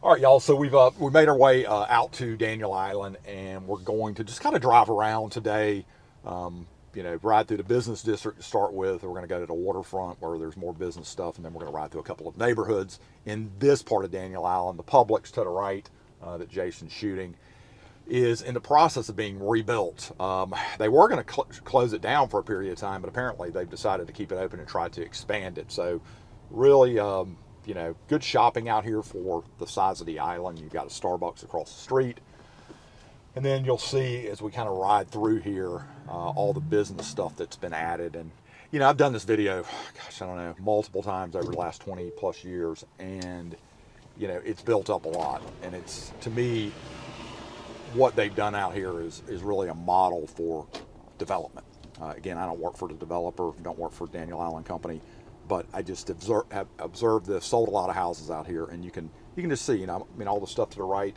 All right, y'all. So we made our way out to Daniel Island, and we're going to just kind of drive around today. Ride through the business district to start with. We're going to go to the waterfront where there's more business stuff, and then we're going to ride through a couple of neighborhoods in this part of Daniel Island. The Publix to the right that Jason's shooting is in the process of being rebuilt. They were going to close it down for a period of time, but apparently they've decided to keep it open and try to expand it. So really, good shopping out here for the size of the island. You've got a Starbucks across the street. And then you'll see as we kind of ride through here, all the business stuff that's been added. And, I've done this video, gosh, I don't know, multiple times over the last 20 plus years. And, it's built up a lot. And it's, to me, what they've done out here is really a model for development. Again, I don't work for the developer, don't work for Daniel Island Company, but I just have observed this, sold a lot of houses out here, and you can just see, all the stuff to the right,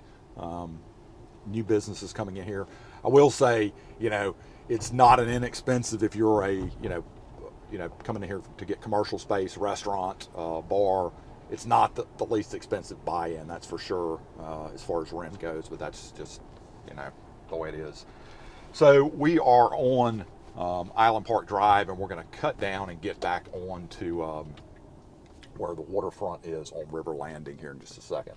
new businesses coming in here. I will say, it's not an inexpensive if you're coming in here to get commercial space, restaurant, bar. It's not the least expensive buy-in, that's for sure, as far as rent goes, but that's just, the way it is. So we are on Island Park Drive, and we're going to cut down and get back on to where the waterfront is on River Landing here in just a second.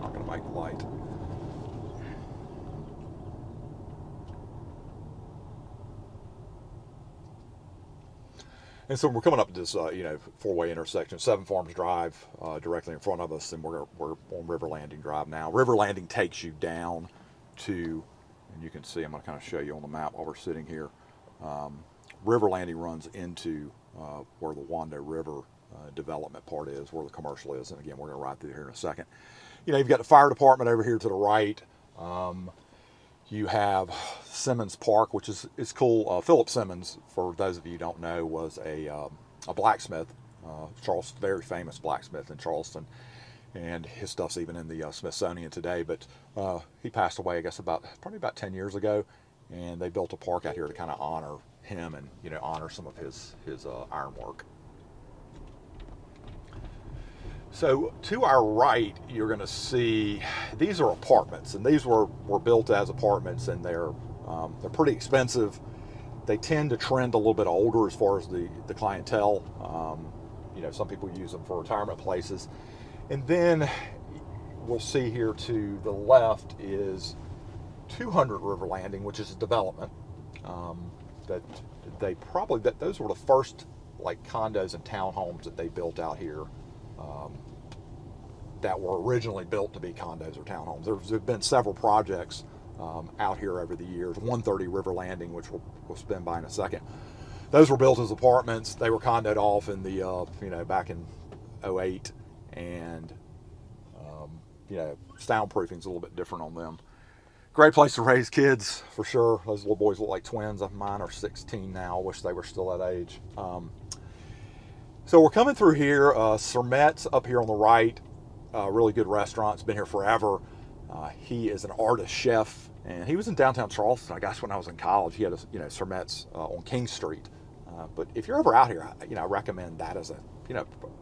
Not going to make the light. And so we're coming up to this, four-way intersection, Seven Farms Drive, directly in front of us, and we're on River Landing Drive now. River Landing takes you down to, and you can see, I'm going to kind of show you on the map while we're sitting here. River Landing runs into where the Wando River development part is, where the commercial is, and again, we're going to ride through here in a second. You've got the fire department over here to the right. You have Simmons Park, which is cool. Philip Simmons, for those of you who don't know, was a blacksmith, Charleston, very famous blacksmith in Charleston, and his stuff's even in the Smithsonian today. But he passed away, I guess, probably about 10 years ago, and they built a park out here to kind of honor him and honor some of his ironwork. So to our right, you're going to see these are apartments, and these were built as apartments, and they're pretty expensive. They tend to trend a little bit older as far as the clientele. Some people use them for retirement places. And then we'll see here to the left is 200 River Landing, which is a development that those were the first like condos and townhomes that they built out here. That were originally built to be condos or townhomes. There've been several projects out here over the years. 130 River Landing, which we'll spin by in a second. Those were built as apartments. They were condoed off in the back in 08, and soundproofing's a little bit different on them. Great place to raise kids for sure. Those little boys look like twins. Mine are 16 now. I wish they were still that age. So we're coming through here. Sermet's up here on the right. Really good restaurant. It's been here forever. He is an artist chef, and he was in downtown Charleston, I guess, when I was in college. He had Sermet's on King Street. But if you're ever out here, I recommend that as a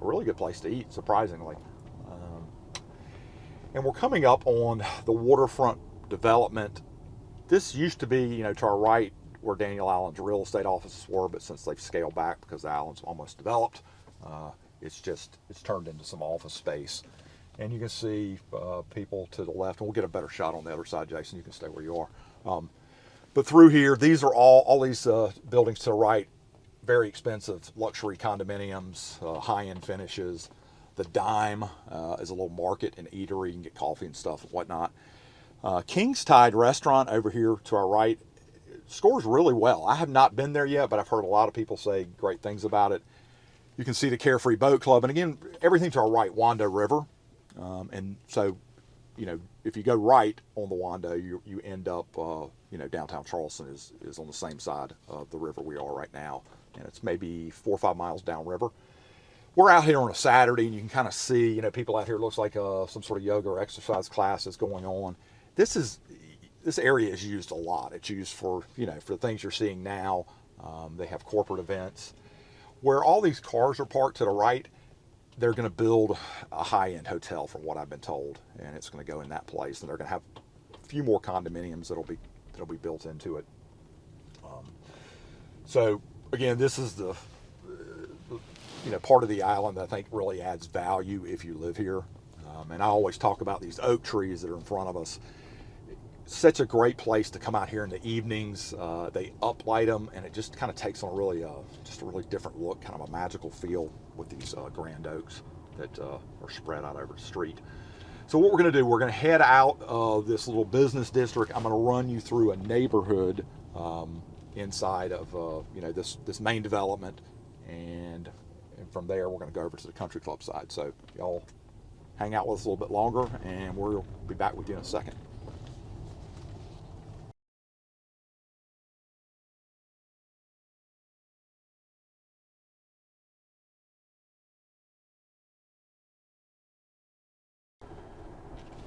really good place to eat, surprisingly. And we're coming up on the waterfront development. This used to be, to our right, where Daniel Island's real estate offices were, but since they've scaled back because the island's almost developed, it's turned into some office space. And you can see people to the left, and we'll get a better shot on the other side, Jason. You can stay where you are. But through here, these are all these buildings to the right, very expensive luxury condominiums, high-end finishes. The Dime is a little market and eatery. You can get coffee and stuff and whatnot. King's Tide Restaurant over here to our right scores really well. I have not been there yet, but I've heard a lot of people say great things about it. You can see the Carefree Boat Club, and again, everything to our right, Wando River. And so, if you go right on the Wando, you end up, downtown Charleston is on the same side of the river we are right now, and it's maybe 4 or 5 miles downriver. we're out here on a Saturday, and you can kind of see, people out here. It looks like some sort of yoga or exercise class is going on. This area is used a lot. It's used for, for the things you're seeing now. They have corporate events. Where all these cars are parked to the right, they're going to build a high-end hotel, from what I've been told, and it's going to go in that place. And they're going to have a few more condominiums that'll be built into it. So again, this is the part of the island that I think really adds value if you live here. And I always talk about these oak trees that are in front of us. Such a great place to come out here in the evenings. They uplight them, and it just kind of takes on a really different look, kind of a magical feel with these grand oaks that are spread out over the street. So what we're going to do, we're going to head out of this little business district. I'm going to run you through a neighborhood inside of this main development, and from there we're going to go over to the country club side. So y'all hang out with us a little bit longer, and we'll be back with you in a second.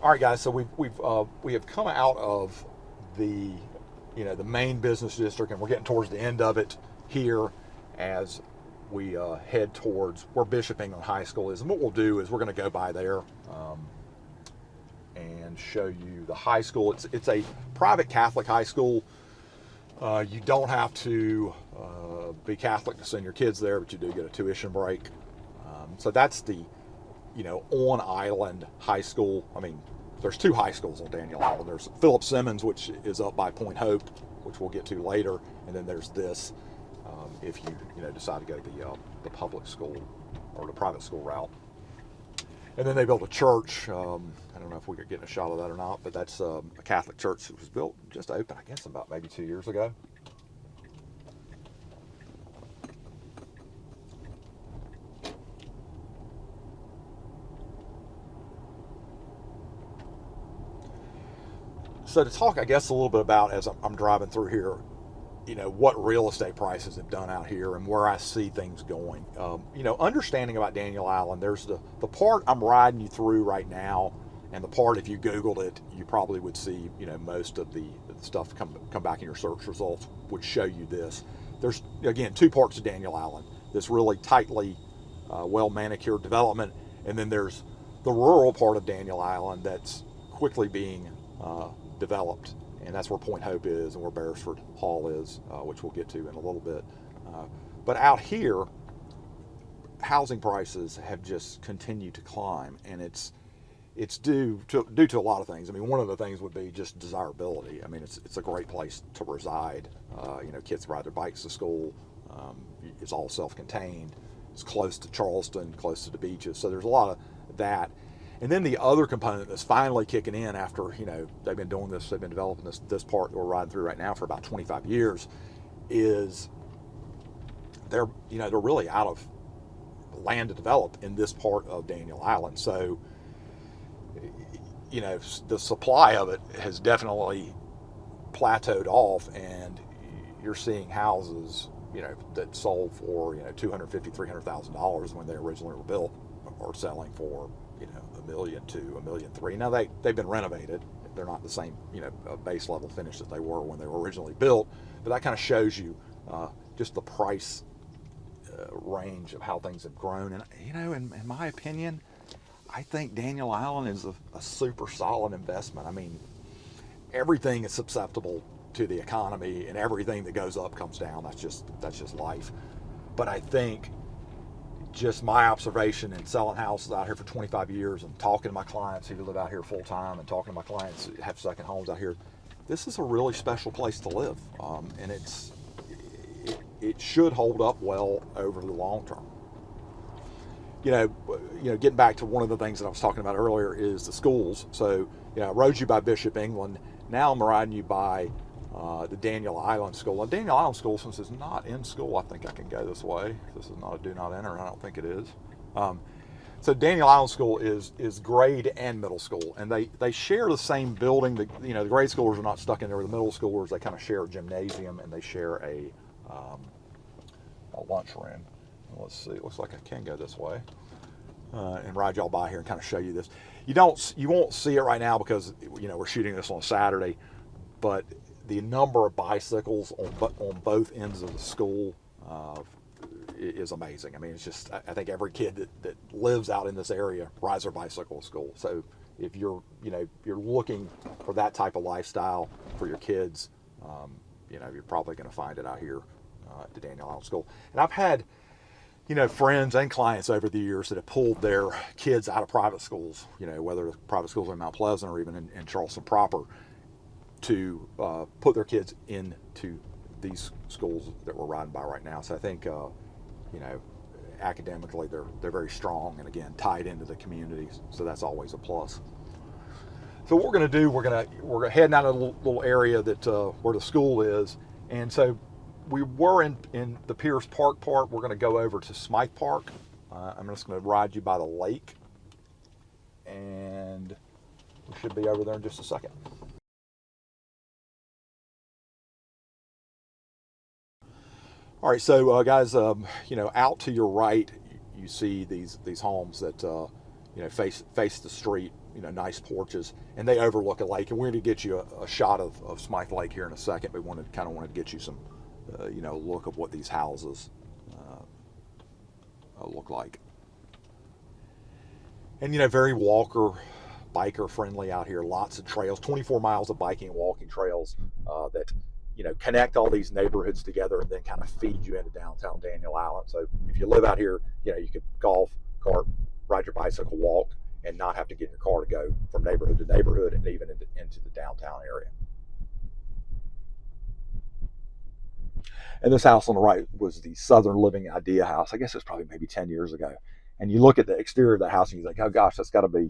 All right, guys. So we have come out of the the main business district, and we're getting towards the end of it here as we head towards where Bishop England High School is. And what we'll do is we're going to go by there and show you the high school. It's a private Catholic high school. You don't have to be Catholic to send your kids there, but you do get a tuition break. So that's the on island high school. I mean, there's two high schools on Daniel Island. There's Philip Simmons, which is up by Point Hope, which we'll get to later, and then there's this if you decide to go the public school or the private school route. And then they built a church. I don't know if we could get a shot of that or not, but that's a Catholic church that was built, just opened, I guess, about maybe 2 years ago. So to talk, I guess, a little bit about, as I'm driving through here, what real estate prices have done out here and where I see things going. Understanding about Daniel Island, there's the part I'm riding you through right now, and the part, if you Googled it, you probably would see, most of the stuff come back in your search results would show you this. There's, again, two parts of Daniel Island. This really tightly, well-manicured development, and then there's the rural part of Daniel Island that's quickly being developed, and that's where Point Hope is and where Beresford Hall is, which we'll get to in a little bit. But out here, housing prices have just continued to climb, and it's due to a lot of things. I mean, one of the things would be just desirability. I mean, it's a great place to reside. Kids ride their bikes to school. It's all self-contained. It's close to Charleston, close to the beaches. So there's a lot of that. And then the other component that's finally kicking in after, they've been doing this, they've been developing this part that we're riding through right now for about 25 years, is they're really out of land to develop in this part of Daniel Island. So, the supply of it has definitely plateaued off, and you're seeing houses, that sold for, $250,000, $300,000 when they originally were built, are selling for, $1 million to $1.3 million. Now they've been renovated. They're not the same, base level finish that they were when they were originally built, but that kind of shows you just the price range of how things have grown. And in my opinion, I think Daniel Island is a super solid investment. I mean, everything is susceptible to the economy, and everything that goes up comes down. That's just life. But I think, just my observation in selling houses out here for 25 years and talking to my clients who live out here full time and talking to my clients who have second homes out here, this is a really special place to live, and it should hold up well over the long term. Getting back to one of the things that I was talking about earlier is the schools. So, I rode you by Bishop England. Now I'm riding you by the Daniel Island School. Now, Daniel Island School, since it's not in school, I think I can go this way. This is not a do not enter, and I don't think it is. So Daniel Island School is grade and middle school, and they share the same building. The grade schoolers are not stuck in there with the middle schoolers. They kind of share a gymnasium, and they share a lunchroom. let's see, it looks like I can go this way and ride y'all by here and kind of show you this. You won't see it right now because we're shooting this on Saturday, but the number of bicycles on both ends of the school is amazing. I mean, it's just, I think every kid that lives out in this area rides their bicycle to school. So if you're looking for that type of lifestyle for your kids, you're probably going to find it out here at the Daniel Island School. And I've had, friends and clients over the years that have pulled their kids out of private schools, whether private schools in Mount Pleasant or even in Charleston proper, to put their kids into these schools that we're riding by right now. So I think, academically they're very strong and again tied into the communities. So that's always a plus. So what we're going to do, we're heading out of a little area that where the school is, and so we were in the Beresford Park part. We're going to go over to Smythe Park. I'm just going to ride you by the lake, and we should be over there in just a second. All right, so guys, out to your right, you see these homes that face the street. Nice porches, and they overlook a lake. And we're going to get you a shot of Smythe Lake here in a second. But wanted to get you some, look of what these houses look like. And very biker friendly out here. Lots of trails, 24 miles of biking and walking trails that connect all these neighborhoods together and then kind of feed you into downtown Daniel Island. So if you live out here, you could golf, cart, ride your bicycle, walk, and not have to get in your car to go from neighborhood to neighborhood and even into the downtown area. And this house on the right was the Southern Living Idea house. I guess it's probably maybe 10 years ago. And you look at the exterior of the house and you think, oh gosh, that's got to be,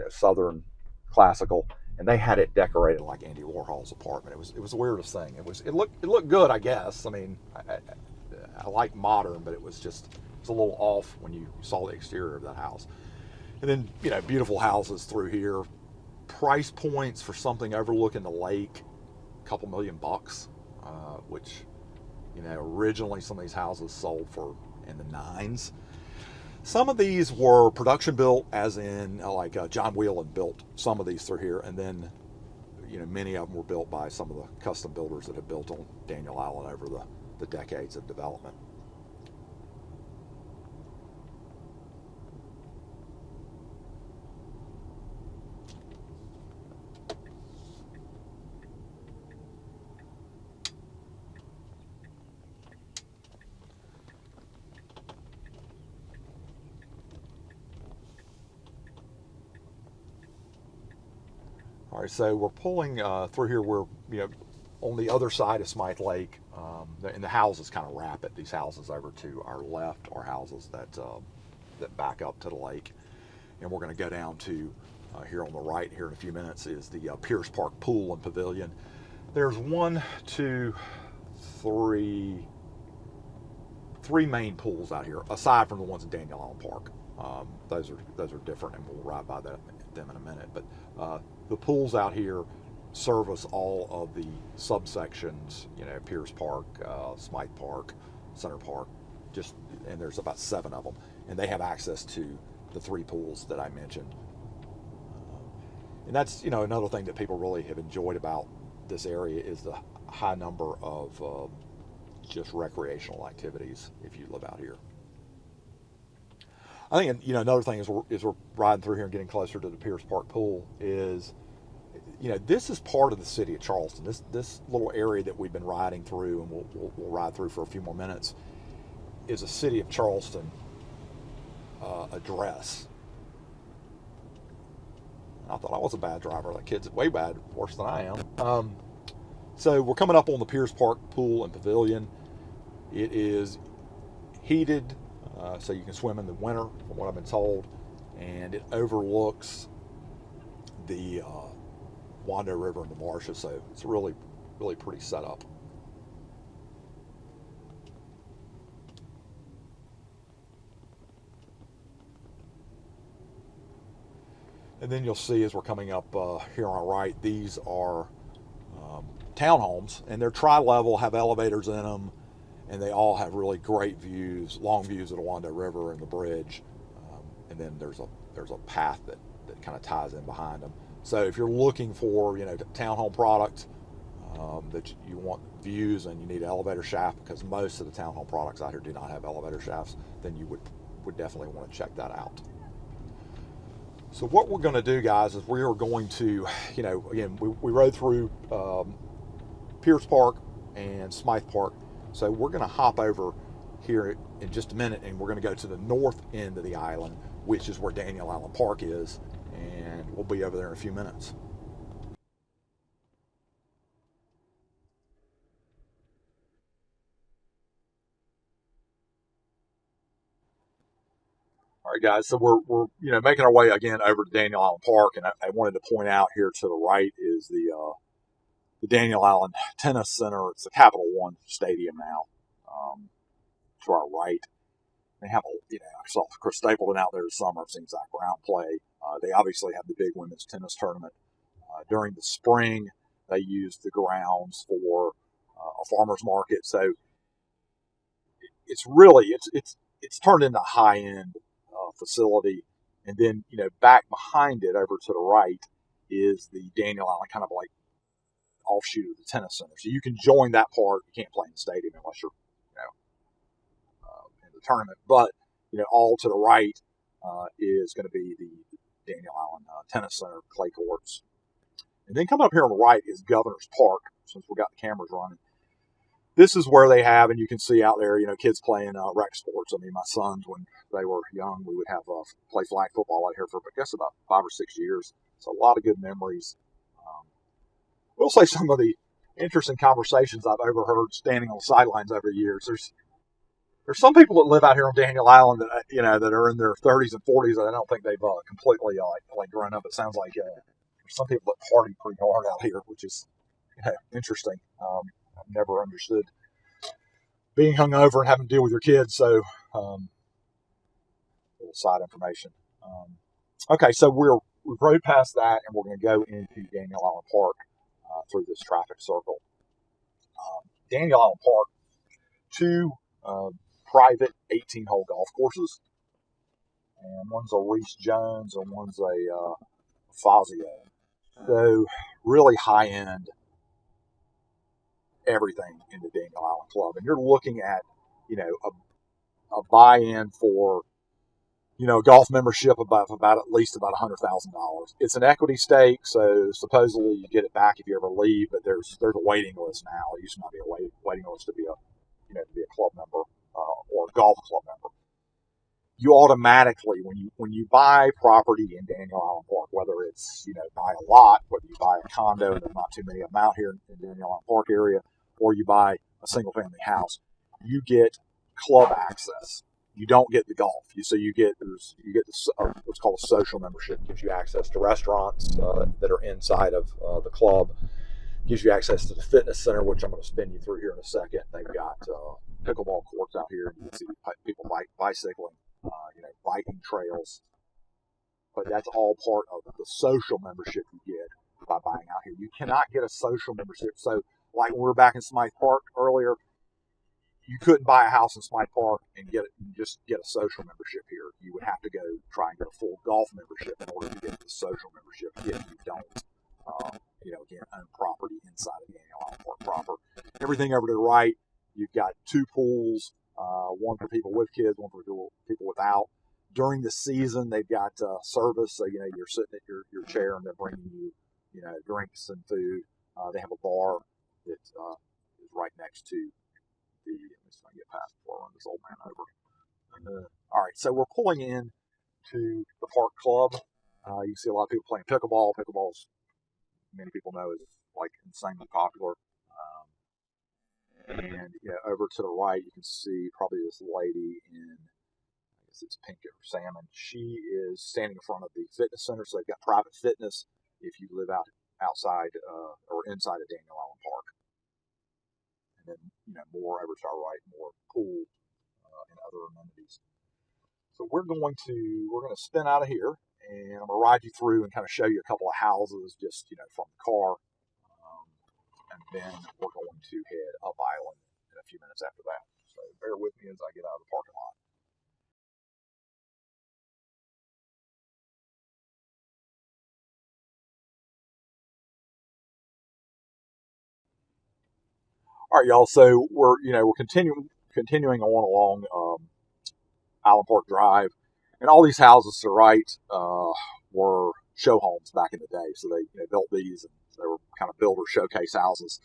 Southern classical. And they had it decorated like Andy Warhol's apartment. It was the weirdest thing. It looked good, I guess. I mean, I like modern, but it's a little off when you saw the exterior of that house. And then, beautiful houses through here. Price points for something overlooking the lake, a couple $1 million, which, originally some of these houses sold for in the 9s. Some of these were production built, as in John Whelan built some of these through here. And then, many of them were built by some of the custom builders that have built on Daniel Island over the decades of development. All right, so we're pulling through here. We're on the other side of Smythe Lake, and the houses kind of wrap it. These houses over to our left are houses that back up to the lake, and we're going to go down to here on the right here in a few minutes is the Beresford Park pool and pavilion. There's three main pools out here aside from the ones in Daniel Island Park. Those are different, and we'll ride by them in a minute. But the pools out here service all of the subsections. Beresford Park, Smythe Park, Center Park, and there's about 7 of them, and they have access to the 3 pools that I mentioned. And that's another thing that people really have enjoyed about this area is the high number of just recreational activities if you live out here. I think another thing is we're riding through here and getting closer to the Beresford Park pool is, this is part of the city of Charleston. This little area that we've been riding through, and we'll ride through for a few more minutes, is a city of Charleston address. And I thought I was a bad driver. That kid's way worse than I am. So we're coming up on the Beresford Park pool and pavilion. It is heated. So you can swim in the winter, from what I've been told, and it overlooks the Wando River and the marshes, so it's really, really pretty setup. And then you'll see as we're coming up here on our right, these are townhomes, and they're tri-level, have elevators in them, and they all have really great views, long views of the Wando River and the bridge. And then there's a path that kind of ties in behind them. So if you're looking for townhome product, that you want views and you need an elevator shaft, because most of the townhome products out here do not have elevator shafts, then you would definitely want to check that out. So what we're going to do, guys, is we are going to, again, we rode through Pierce Park and Smythe Park. So we're going to hop over here in just a minute, and we're going to go to the north end of the island, which is where Daniel Island Park is, and we'll be over there in a few minutes. All right, guys. So we're making our way again over to Daniel Island Park, and I wanted to point out here to the right is the Daniel Island Tennis Center. It's the Capital One Stadium now. To our right, they have I saw Chris Stapleton out there this summer. I've seen Zach Brown play. They obviously have the big women's tennis tournament during the spring. They use the grounds for a farmers market, so it's really it's turned into a high end facility. And then back behind it, over to the right, is the Daniel Island kind of like offshoot of the tennis center. So you can join that part. You can't play in the stadium unless you're in the tournament. But all to the right is going to be the Daniel Island Tennis Center, clay courts. And then coming up here on the right is Governor's Park, since we've got the cameras running. This is where they have, and you can see out there, kids playing rec sports. I mean, my sons, when they were young, we would have play flag football out here for, I guess, about 5 or 6 years. So a lot of good memories. We'll say some of the interesting conversations I've overheard standing on the sidelines over the years. There's some people that live out here on Daniel Island that that are in their 30s and 40s, and I don't think they've completely like grown up. It sounds like there's some people that party pretty hard out here, which is interesting. I've never understood being hungover and having to deal with your kids. So, little side information. Okay, so we've rode past that, and we're going to go into Daniel Island Park through this traffic circle. Daniel Island Park, two private 18-hole golf courses, and one's a Reese Jones and one's a Fazio. So really high-end everything in the Daniel Island Club. And you're looking at, a buy-in for, a golf membership about at least about $100,000. It's an equity stake, so supposedly you get it back if you ever leave, but there's a waiting list now. It used to not be a waiting list to be a club member or a golf club member. You automatically, when you buy property in Daniel Island Park, whether it's buy a lot, whether you buy a condo, and there's not too many of them out here in the Daniel Island Park area, or you buy a single family house, you get club access. You don't get the golf. You get what's called a social membership. It gives you access to restaurants that are inside of the club. It gives you access to the fitness center, which I'm going to spin you through here in a second. They've got pickleball courts out here. You can see people bicycling, biking trails. But that's all part of the social membership you get by buying out here. You cannot get a social membership. So, like when we were back in Smythe Park earlier, you couldn't buy a house in Smythe Park and just get a social membership here. You would have to go try and get a full golf membership in order to get the social membership if you don't, again, own property inside of Daniel Island Park proper. Everything over to the right, you've got 2 pools, one for people with kids, one for people without. During the season, they've got service, so you're sitting at your chair and they're bringing you, drinks and food. They have a bar that is right next to the. Let me see if I can get past before I run this old man over. All right, so we're pulling in to the Park Club. You see a lot of people playing pickleball. Pickleball's, many people know, is like insanely popular. And over to the right, you can see probably this lady in, I guess it's pink or salmon. She is standing in front of the fitness center, so they've got private fitness if you live outside or inside of Daniel Island Park. And then more over to our right, more pool and other amenities. So we're going to spin out of here, and I'm going to ride you through and kind of show you a couple of houses just from the car. And then we're going to head up island in a few minutes after that. So bear with me as I get out of the parking lot. All right, y'all. So we're continuing on along Island Park Drive, and all these houses to the right were show homes back in the day. So they built these, and they were kind of builder showcase houses,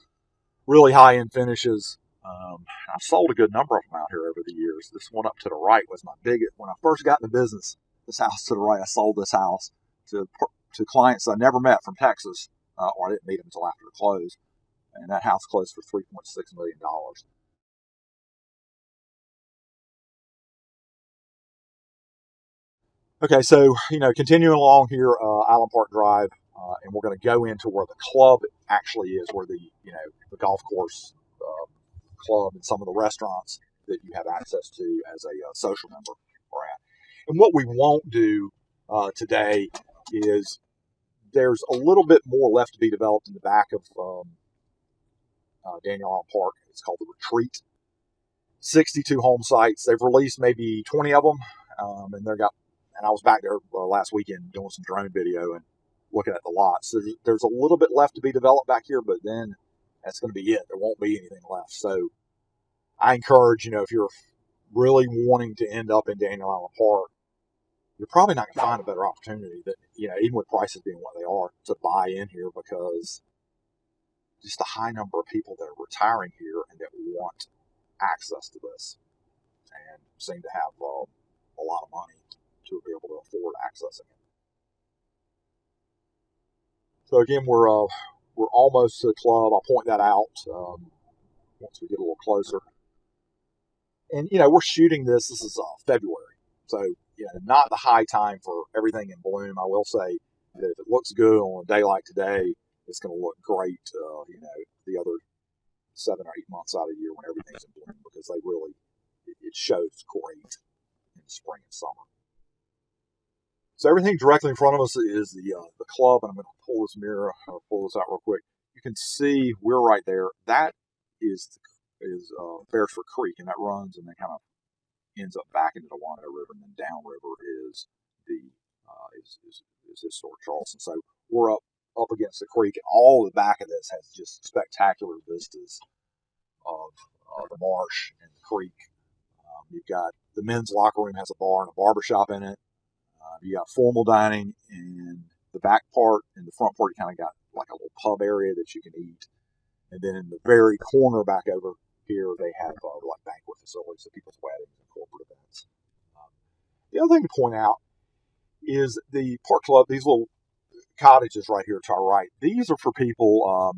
really high end finishes. I've sold a good number of them out here over the years. This one up to the right was my biggest. When I first got in the business, this house to the right, I sold this house to clients I never met from Texas, or I didn't meet them until after the close. And that house closed for $3.6 million. Okay, so continuing along here, Island Park Drive, and we're going to go into where the club actually is, where the golf course club and some of the restaurants that you have access to as a social member are at. And what we won't do today is there's a little bit more left to be developed in the back of Daniel Island Park. It's called the Retreat. 62 home sites. They've released maybe 20 of them, and I was back there last weekend doing some drone video and looking at the lots. So there's a little bit left to be developed back here, but then that's going to be it. There won't be anything left. So I encourage, if you're really wanting to end up in Daniel Island Park, you're probably not going to find a better opportunity that, even with prices being what they are, to buy in here, because just the high number of people that are retiring here and that want access to this and seem to have a lot of money to be able to afford accessing it. So again, we're almost to the club. I'll point that out once we get a little closer. And we're shooting this. This is February, so not the high time for everything in bloom. I will say that if it looks good on a day like today, it's going to look great. The other 7 or 8 months out of the year when everything's in bloom, because it shows great in spring and summer. So everything directly in front of us is the club, and I'm going to pull this out real quick. You can see we're right there. That is Beresford Creek, and that runs and then kind of ends up back into the Wano River, and then downriver is historic Charleston. So we're up against the creek, and all the back of this has just spectacular vistas of the marsh and the creek. You've got the men's locker room has a bar and a barbershop in it. You got formal dining in the back part. In the front part, you kind of got like a little pub area that you can eat. And then in the very corner back over here, they have like banquet facilities for people's weddings and corporate events. The other thing to point out is the Park Club, these little cottages right here to our right. These are for people,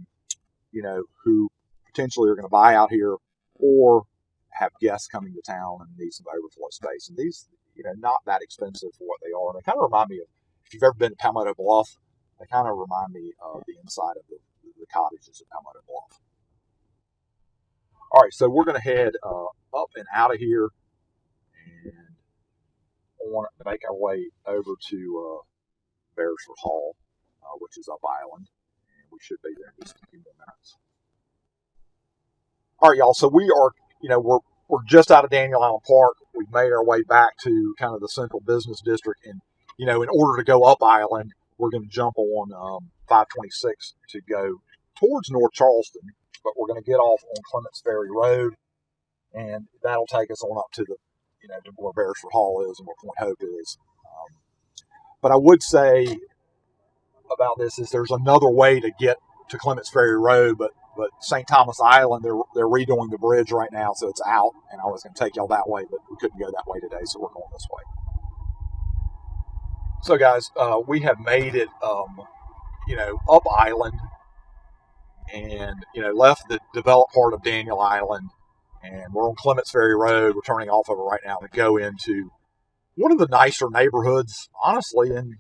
who potentially are going to buy out here or have guests coming to town and need some overflow space. And these, not that expensive for what they are. And they kind of remind me of, if you've ever been to Palmetto Bluff, they kind of remind me of the inside of the cottages at Palmetto Bluff. All right, so we're going to head up and out of here and want to make our way over to Beresford Hall, which is up island, and we should be there in just a few more minutes. All right, y'all. So we are, we're just out of Daniel Island Park. We've made our way back to kind of the central business district, and in order to go up island, we're going to jump on 526 to go towards North Charleston, but we're going to get off on Clements Ferry Road, and that'll take us on up to the, to where Beresford Hall is and where Point Hope is. But I would say about this is there's another way to get to Clements Ferry Road, but St. Thomas Island, they're redoing the bridge right now, so it's out, and I was going to take y'all that way, but we couldn't go that way today, so we're going this way. So guys, we have made it, up island, and left the developed part of Daniel Island, and we're on Clements Ferry Road. We're turning off of it right now to go into one of the nicer neighborhoods, honestly, in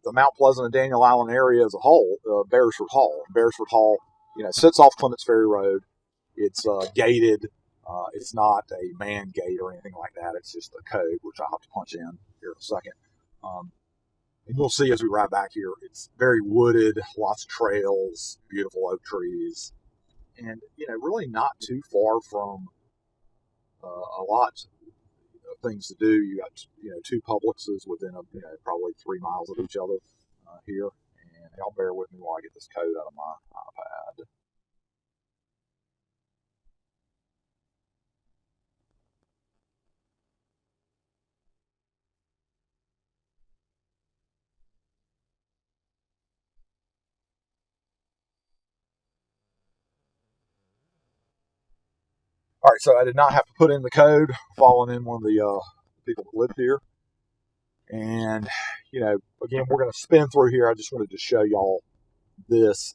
the Mount Pleasant and Daniel Island area as a whole, Beresford Hall. Beresford Hall, sits off Clements Ferry Road. It's gated. It's not a man gate or anything like that. It's just a code, which I'll have to punch in here in a second. And you'll see as we ride back here, it's very wooded, lots of trails, beautiful oak trees, and really not too far from a lot of things to do. You got two Publixes within probably 3 miles of each other here. And y'all bear with me while I get this code out of my iPad. All right, so I did not have to put in the code, following in one of the people that lived here. And, again, we're going to spin through here. I just wanted to show y'all this.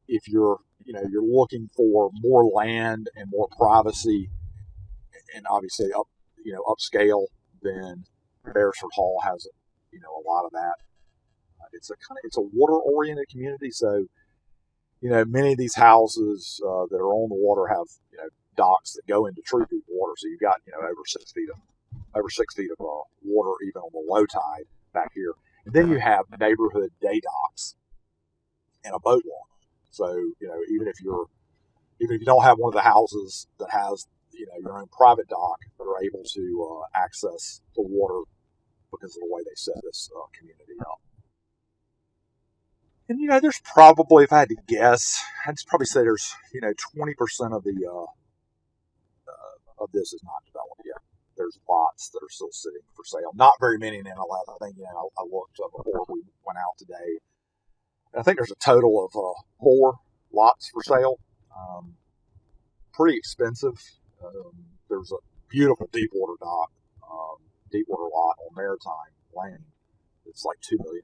If you're looking for more land and more privacy, and obviously upscale, then Beresford Hall has a lot of that. It's a water oriented community, so many of these houses that are on the water have docks that go into true deep water. So you've got over 6 feet of water even on the low tide back here. And then you have neighborhood day docks and a boat launch. So even if you don't have one of the houses that has your own private dock, they're able to access the water because of the way they set this community up. And there's probably, if I had to guess, I'd probably say there's 20% of this is not developed yet. There's lots that are still sitting for sale. Not very many in NLS. I think I looked before we went out today. And I think there's a total of 4 lots for sale. Pretty expensive. There's a beautiful deepwater dock, deepwater lot on Maritime Lane. It's like $2 million.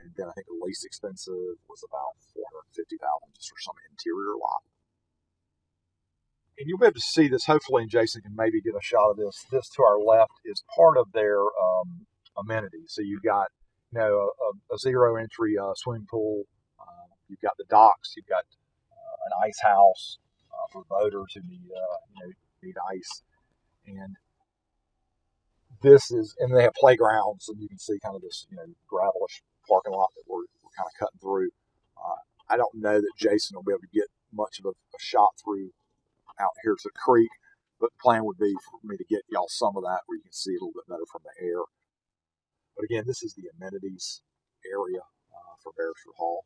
And then I think the least expensive was about $450,000 just for some interior lot. And you'll be able to see this, hopefully, and Jason can maybe get a shot of this. This to our left is part of their amenities. So you've got, a zero entry swimming pool. You've got the docks. You've got an ice house for boaters who need ice. And and they have playgrounds, and you can see kind of this, gravelish parking lot that we're kind of cutting through. I don't know that Jason will be able to get much of a shot through out here to the creek, but the plan would be for me to get y'all some of that where you can see it a little bit better from the air. But again, this is the amenities area for Beresford Hall.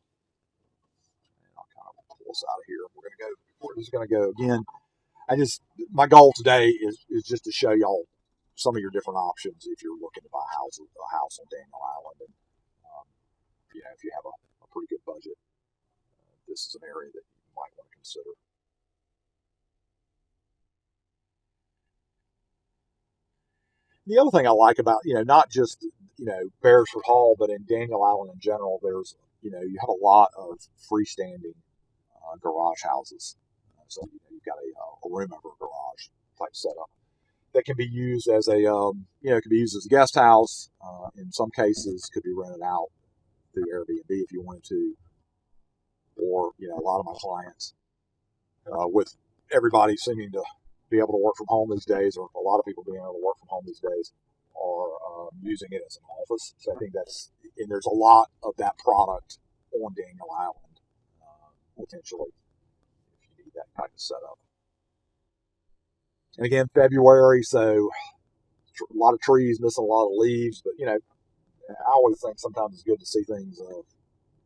And I'll kind of pull us out of here. We're just going to go again. My goal today is just to show y'all some of your different options if you're looking to buy a house on Daniel Island. And if you have a pretty good budget, this is an area that you might want to consider. The other thing I like about, not just, Beresford Hall, but in Daniel Island in general, there's, you have a lot of freestanding garage houses. So you've got a room over a garage type setup that can be used as it can be used as a guest house. In some cases, could be rented out through Airbnb if you wanted to, or a lot of my clients, with everybody seeming to be able to work from home these days, or a lot of people being able to work from home these days, are using it as an office. So I think and there's a lot of that product on Daniel Island, potentially, if you need that kind of setup. And again, February, so a lot of trees missing a lot of leaves, but I always think sometimes it's good to see things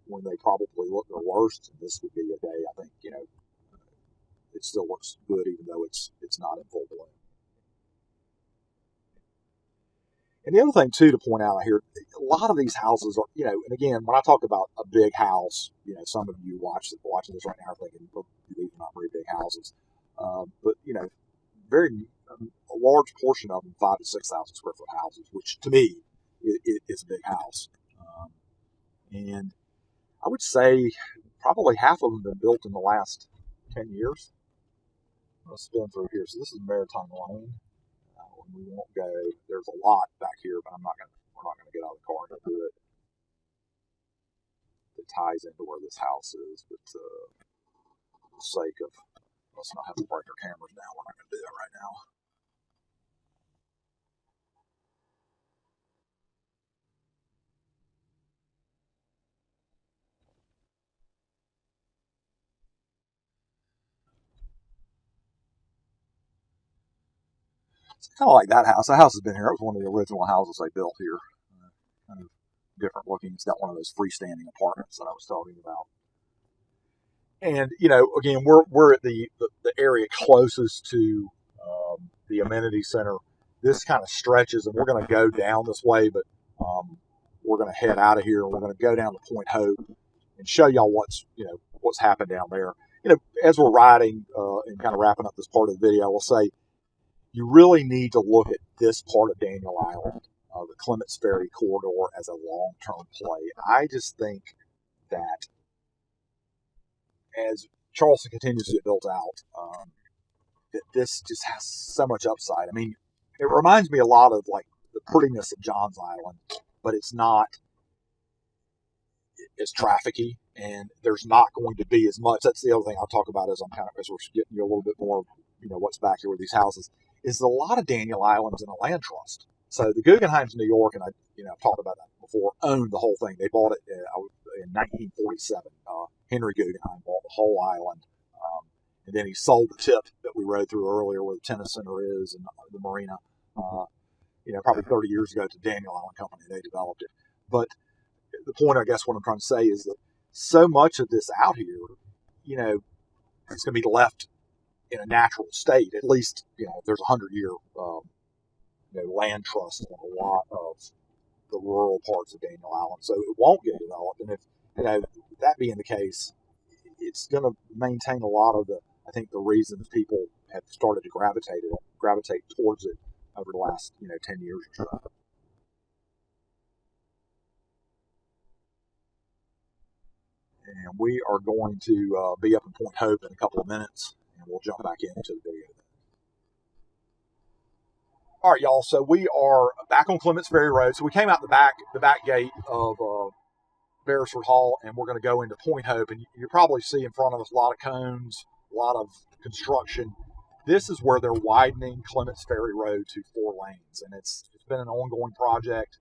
when they probably look their worst. And this would be a day, I think, it still looks good even though it's not in full bloom. And the other thing too to point out here, a lot of these houses are, and again, when I talk about a big house, some of you watching this right now are thinking, well, these are not very big houses, but very a large portion of them 5,000 to 6,000 square foot houses, which to me is a big house. And I would say probably half of them have been built in the last 10 years. I'm going to spin through here. So this is Maritime Lane. We won't go. There's a lot back here, but we're not going to get out of the car and do it. It ties into where this house is, but for the sake of us not having to break our cameras down, we're not going to do that right now. Kind of like that house. That house has been here. It was one of the original houses they built here. Kind of different looking. It's got one of those freestanding apartments that I was talking about. And, again, we're at the area closest to the amenity center. This kind of stretches, and we're going to go down this way, but we're going to head out of here, and we're going to go down to Point Hope and show y'all what's happened down there. As we're riding and kind of wrapping up this part of the video, I will say you really need to look at this part of Daniel Island, the Clements Ferry corridor, as a long-term play. I just think that as Charleston continues to get built out, that this just has so much upside. I mean, it reminds me a lot of like the prettiness of Johns Island, but it's not as trafficky, and there's not going to be as much. That's the other thing I'll talk about as we're getting you a little bit more, what's back here with these houses, is a lot of Daniel Island's in a land trust. So the Guggenheims in New York, and I've talked about that before, owned the whole thing. They bought it in 1947. Henry Guggenheim bought the whole island. And then he sold the tip that we rode through earlier where the tennis center is and the marina, probably 30 years ago to Daniel Island Company. They developed it. But the point, I guess, what I'm trying to say is that so much of this out here, it's going to be left in a natural state. At least, there's a 100-year land trust on a lot of the rural parts of Daniel Island. So it won't get developed. And if, that being the case, it's going to maintain a lot of the reasons people have started to gravitate towards it over the last, 10 years or so. And we are going to be up in Point Hope in a couple of minutes, and we'll jump back into the video. All right, y'all. So we are back on Clements Ferry Road. So we came out the back gate of Beresford Hall, and we're going to go into Point Hope. And you probably see in front of us a lot of cones, a lot of construction. This is where they're widening Clements Ferry Road to 4 lanes, and it's been an ongoing project.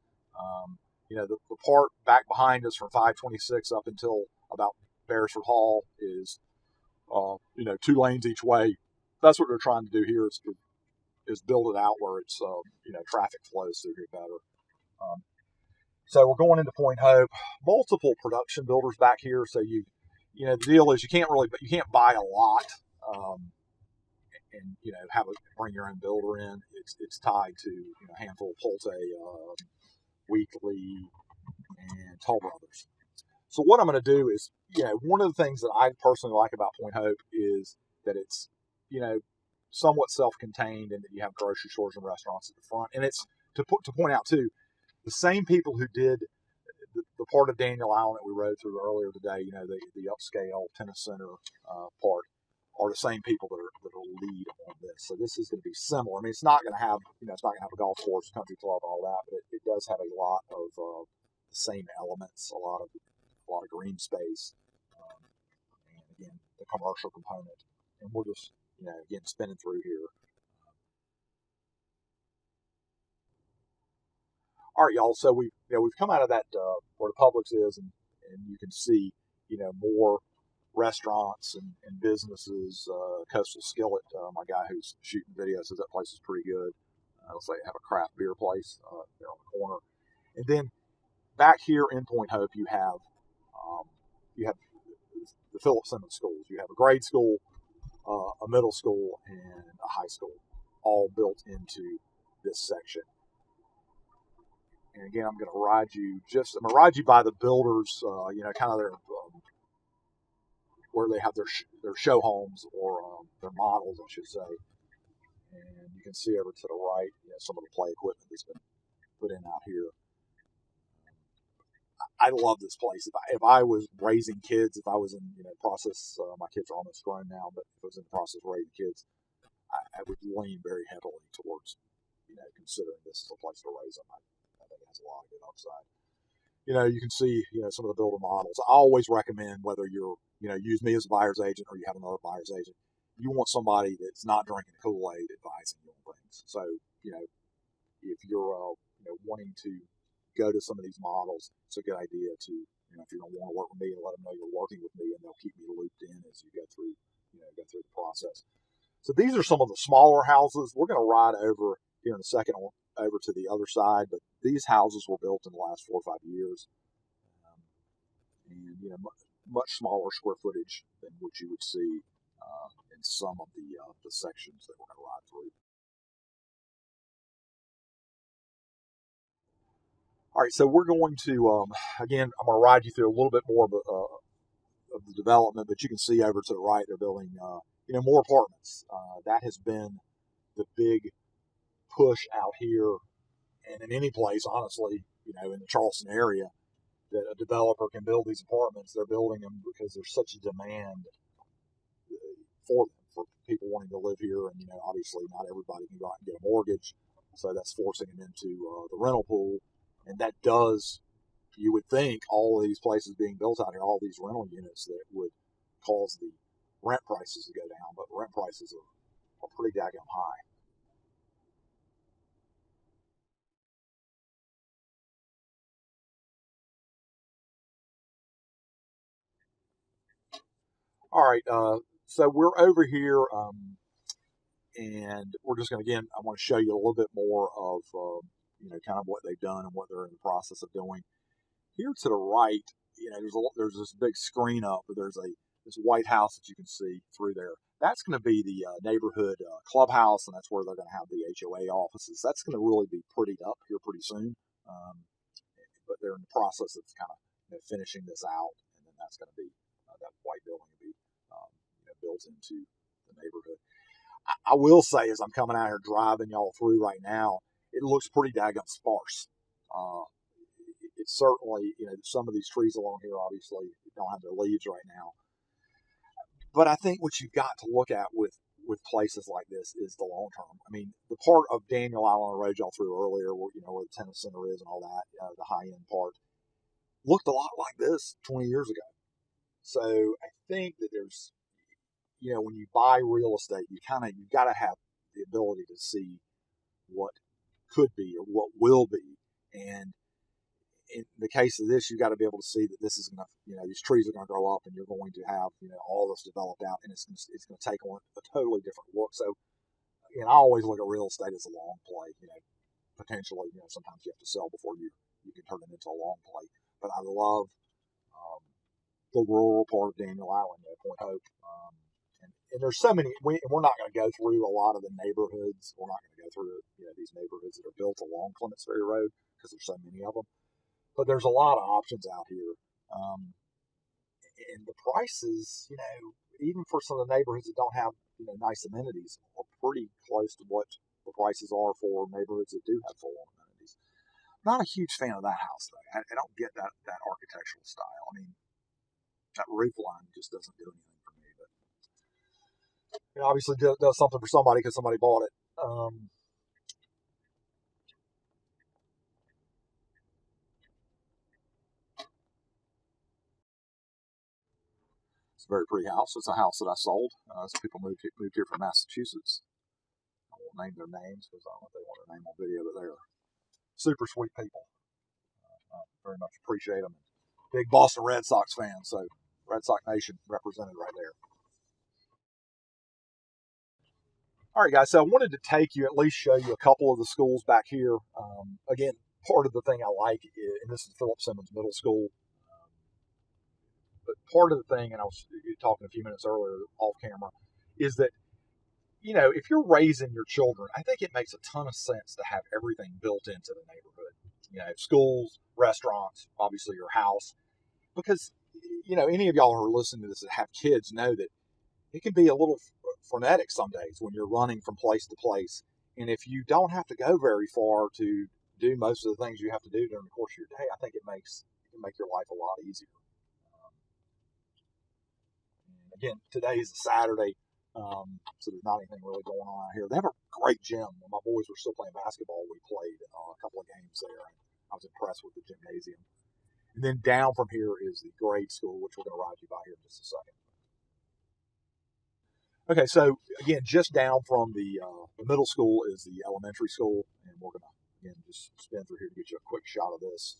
The part back behind us from 526 up until about Beresford Hall is, 2 lanes each way. That's what they're trying to do here is build it out where it's, traffic flows through here better. So we're going into Point Hope. Multiple production builders back here. So the deal is you can't buy a lot, and bring your own builder in. It's tied to a handful of Pulte, Weekly, and Toll Brothers. So what I'm going to do is, one of the things that I personally like about Point Hope is that it's, somewhat self-contained, and that you have grocery stores and restaurants at the front. And it's to point out too, the same people who did the part of Daniel Island that we rode through earlier today, the upscale tennis center part, are the same people that'll lead on this. So this is going to be similar. I mean, it's not going to have a golf course, country club, and all that, but it does have a lot of the same elements, a lot of green space, and again the commercial component. And we're just again spinning through here. All right, y'all. So we've come out of that where the Publix is, and you can see more restaurants and businesses. Coastal Skillet, my guy who's shooting videos, says that place is pretty good. Looks like they have a craft beer place there on the corner. And then back here in Point Hope, you have the Philip Simmons schools. You have a grade school, a middle school, and a high school, all built into this section. And again, I'm going to ride you by the builders, kind of their where they have their show homes, or their models, I should say. And you can see over to the right, some of the play equipment that's been put in out here. I love this place. If I was raising kids, if I was in process, my kids are almost grown now, but if I was in the process of raising kids, I would lean very heavily towards considering this as a place to raise them. I think it has a lot of good upside. You can see some of the builder models. I always recommend, whether you're use me as a buyer's agent or you have another buyer's agent, you want somebody that's not drinking Kool-Aid advising you on things. So if you're wanting to go to some of these models, it's a good idea to if you're going to want to work with me, and let them know you're working with me, and they'll keep me looped in as you go through the process. So these are some of the smaller houses. We're going to ride over here in a second over to the other side. But these houses were built in the last 4 or 5 years, um, and much smaller square footage than what you would see in some of the sections that we're going to ride through. All right, so we're going to again. I'm going to ride you through a little bit more of the development, but you can see over to the right they're building more apartments. That has been the big push out here, and in any place, honestly, in the Charleston area, that a developer can build these apartments. They're building them because there's such a demand for them, for people wanting to live here, and obviously not everybody can go out and get a mortgage, so that's forcing them into the rental pool, and that does. You would think all of these places being built out here, all these rental units, that would cause the rent prices to go down, but rent prices are pretty daggone high. All right, so we're over here, and we're just going to, again, I want to show you a little bit more of, kind of what they've done and what they're in the process of doing. Here to the right, there's this big screen up, but there's this white house that you can see through there. That's going to be the neighborhood clubhouse, and that's where they're going to have the HOA offices. That's going to really be prettied up here pretty soon, but they're in the process of kind of finishing this out, and then that's going to be that white building will be built into the neighborhood. I will say, as I'm coming out here driving y'all through right now, it looks pretty daggone sparse. Uh, it's certainly, some of these trees along here obviously don't have their leaves right now. But I think what you've got to look at with places like this is the long term. I mean, the part of Daniel Island Road y'all through earlier, where the tennis center is and all that, the high end part, looked a lot like this 20 years ago. So I think that there's, when you buy real estate, you've got to have the ability to see what could be or what will be. And in the case of this, you've got to be able to see that this is going to, these trees are going to grow up, and you're going to have, all this developed out, and it's going to take on a totally different look. So, I always look at real estate as a long play. Potentially, sometimes you have to sell before you can turn it into a long play. But I love um, the rural part of Daniel Island, Point Hope. And there's so many. We're not going to go through a lot of the neighborhoods. We're not going to go through these neighborhoods that are built along Clements Ferry Road because there's so many of them. But there's a lot of options out here, and the prices, even for some of the neighborhoods that don't have nice amenities, are pretty close to what the prices are for neighborhoods that do have full-on amenities. Not a huge fan of that house though. I don't get that architectural style. I mean, that roof line just doesn't do anything for me. But it obviously does something for somebody because somebody bought it. It's a very pretty house. It's a house that I sold. Some people moved here from Massachusetts. I won't name their names because I don't know if they want their name on video, but they're super sweet people. I very much appreciate them. Big Boston Red Sox fan, so Red Sox Nation represented right there. All right, guys, so I wanted to take you, at least show you a couple of the schools back here. Again, part of the thing I like, and this is Philip Simmons Middle School, but part of the thing, and I was talking a few minutes earlier off camera, is that, if you're raising your children, I think it makes a ton of sense to have everything built into the neighborhood. Schools, restaurants, obviously your house, because, any of y'all who are listening to this that have kids know that it can be a little frenetic some days when you're running from place to place. And if you don't have to go very far to do most of the things you have to do during the course of your day, I think it can make your life a lot easier. And again, today is a Saturday, so there's not anything really going on out here. They have a great gym. When my boys were still playing basketball, we played a couple of games there, and I was impressed with the gymnasium. And then down from here is the grade school, which we're going to ride you by here in just a second. Okay, so again, just down from the middle school is the elementary school, and we're going to, again, just spin through here to get you a quick shot of this.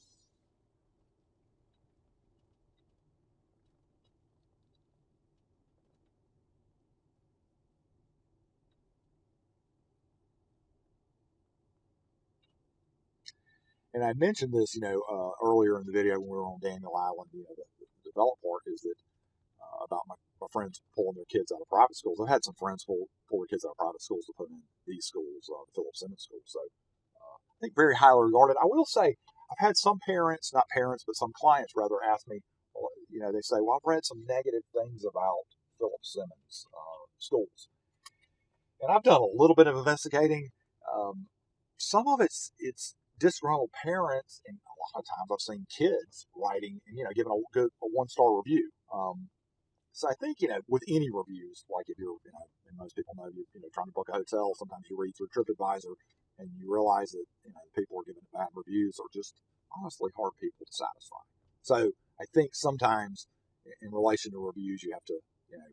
And I mentioned this, earlier in the video when we were on Daniel Island, the developed part is that about my friends pulling their kids out of private schools. I've had some friends pull their kids out of private schools to put in these schools, the Philip Simmons School. So I think very highly regarded. I will say I've had some parents, not parents, but some clients rather, ask me, well, they say, well, I've read some negative things about Philip Simmons schools. And I've done a little bit of investigating. Um, some of it's disgruntled parents, and a lot of times I've seen kids writing and giving a 1-star review. So I think with any reviews, like if you're and most people know you're trying to book a hotel, sometimes you read through TripAdvisor and you realize that people are giving bad reviews are just honestly hard people to satisfy. So I think sometimes in relation to reviews you have to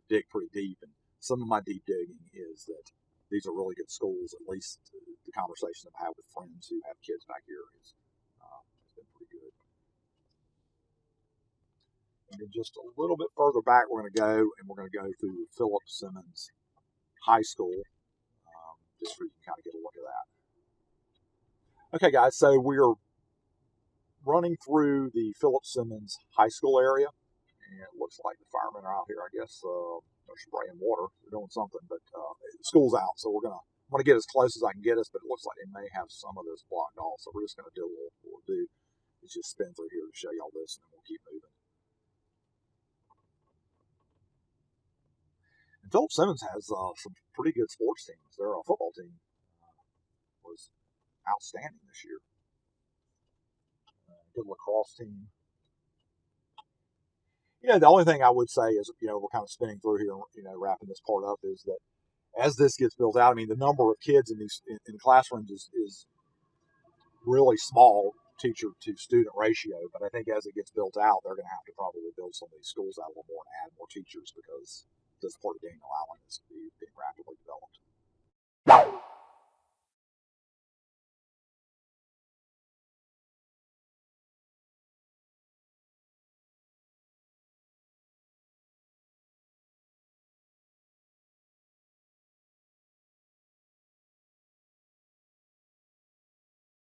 dig pretty deep, and some of my deep digging is that these are really good schools. At least the conversation I've had with friends who have kids back here has been pretty good. And then just a little bit further back, we're going to go and we're going to go through Philip Simmons High School, just so you can kind of get a look at that. Okay, guys, so we're running through the Philip Simmons High School area, and it looks like the firemen are out here. I guess they're spraying water. They're doing something, but school's out, so I'm gonna get as close as I can get us. But it looks like they may have some of this blocked off, so we're just gonna do what we'll do is just spin through here to show y'all this, and then we'll keep moving. And Philip Simmons has some pretty good sports teams. Their football team was outstanding this year. Good lacrosse team. The only thing I would say is, we're kind of spinning through here, wrapping this part up, is that as this gets built out, I mean, the number of kids in classrooms is really small, teacher to student ratio. But I think as it gets built out, they're going to have to probably build some of these schools out a little more and add more teachers, because this part of Daniel Island is being rapidly developed.